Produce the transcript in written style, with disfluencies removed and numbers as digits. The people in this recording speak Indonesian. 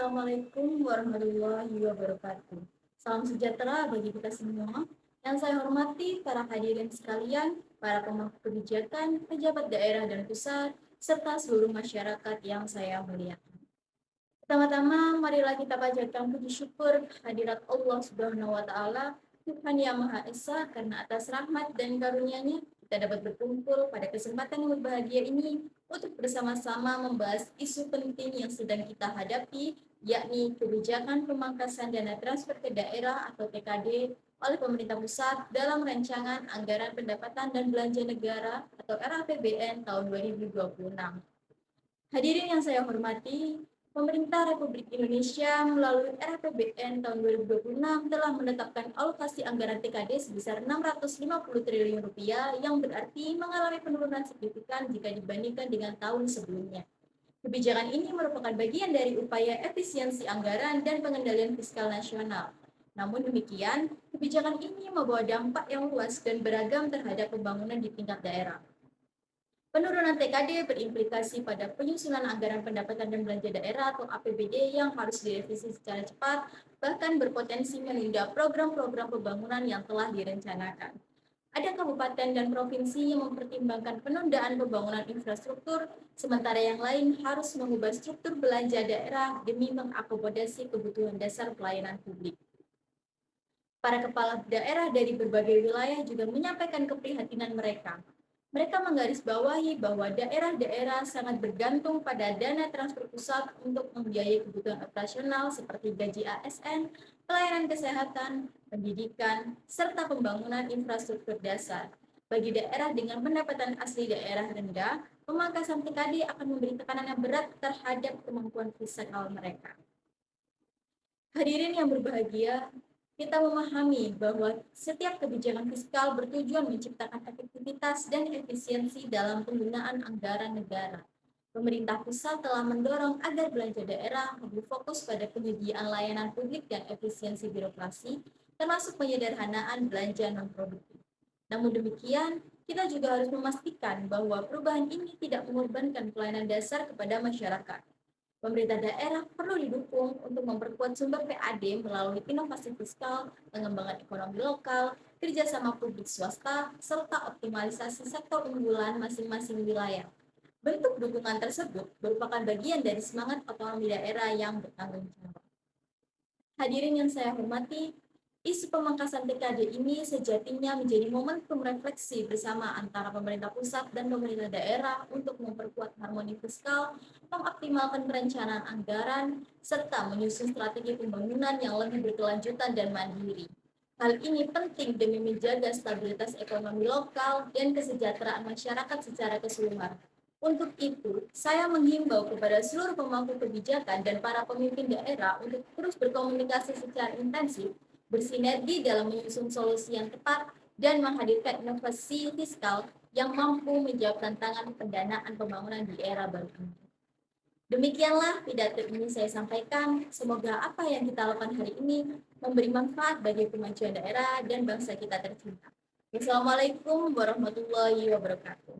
Assalamualaikum warahmatullahi wabarakatuh. Salam sejahtera bagi kita semua. Yang saya hormati para hadirin sekalian, para pemangku kebijakan, pejabat daerah dan pusat, serta seluruh masyarakat yang saya muliakan. Pertama-tama, marilah kita panjatkan puji syukur hadirat Allah Subhanahu wa Ta'ala, Tuhan yang Maha Esa, karena atas rahmat dan karunia-Nya kita dapat berkumpul pada kesempatan yang berbahagia ini untuk bersama-sama membahas isu penting yang sedang kita hadapi, yakni kebijakan pemangkasan dana transfer ke daerah atau TKD oleh pemerintah pusat dalam rancangan anggaran pendapatan dan belanja negara atau RAPBN tahun 2026. Hadirin yang saya hormati, pemerintah Republik Indonesia melalui RAPBN tahun 2026 telah menetapkan alokasi anggaran TKD sebesar Rp650 triliun yang berarti mengalami penurunan signifikan jika dibandingkan dengan tahun sebelumnya. Kebijakan ini merupakan bagian dari upaya efisiensi anggaran dan pengendalian fiskal nasional. Namun demikian, kebijakan ini membawa dampak yang luas dan beragam terhadap pembangunan di tingkat daerah. Penurunan TKD berimplikasi pada penyusunan anggaran pendapatan dan belanja daerah atau APBD yang harus direvisi secara cepat, bahkan berpotensi menunda program-program pembangunan yang telah direncanakan. Ada kabupaten dan provinsi yang mempertimbangkan penundaan pembangunan infrastruktur, sementara yang lain harus mengubah struktur belanja daerah demi mengakomodasi kebutuhan dasar pelayanan publik. Para kepala daerah dari berbagai wilayah juga menyampaikan keprihatinan mereka. Mereka menggarisbawahi bahwa daerah-daerah sangat bergantung pada dana transfer pusat untuk membiayai kebutuhan operasional seperti gaji ASN, pelayanan kesehatan, pendidikan, serta pembangunan infrastruktur dasar. Bagi daerah dengan pendapatan asli daerah rendah, pemangkasan TKD akan memberi tekanan yang berat terhadap kemampuan fiskal mereka. Hadirin yang berbahagia, kita memahami bahwa setiap kebijakan fiskal bertujuan menciptakan efektivitas dan efisiensi dalam penggunaan anggaran negara. Pemerintah pusat telah mendorong agar belanja daerah lebih fokus pada penyediaan layanan publik dan efisiensi birokrasi, termasuk penyederhanaan belanja non-produktif. Namun demikian, kita juga harus memastikan bahwa perubahan ini tidak mengorbankan pelayanan dasar kepada masyarakat. Pemerintah daerah perlu didukung untuk memperkuat sumber PAD melalui inovasi fiskal, pengembangan ekonomi lokal, kerjasama publik swasta, serta optimalisasi sektor unggulan masing-masing wilayah. Bentuk dukungan tersebut merupakan bagian dari semangat otonomi daerah yang bertanggung jawab. Hadirin yang saya hormati, isu pemangkasan TKD ini sejatinya menjadi momentum refleksi bersama antara pemerintah pusat dan pemerintah daerah untuk memperkuat harmoni fiskal, mengoptimalkan perencanaan anggaran, serta menyusun strategi pembangunan yang lebih berkelanjutan dan mandiri. Hal ini penting demi menjaga stabilitas ekonomi lokal dan kesejahteraan masyarakat secara keseluruhan. Untuk itu, saya menghimbau kepada seluruh pemangku kebijakan dan para pemimpin daerah untuk terus berkomunikasi secara intensif, bersinergi dalam menyusun solusi yang tepat, dan menghadirkan inovasi fiskal yang mampu menjawab tantangan pendanaan pembangunan di era baru ini. Demikianlah pidato ini saya sampaikan. Semoga apa yang kita lakukan hari ini memberi manfaat bagi kemajuan daerah dan bangsa kita tercinta. Wassalamualaikum warahmatullahi wabarakatuh.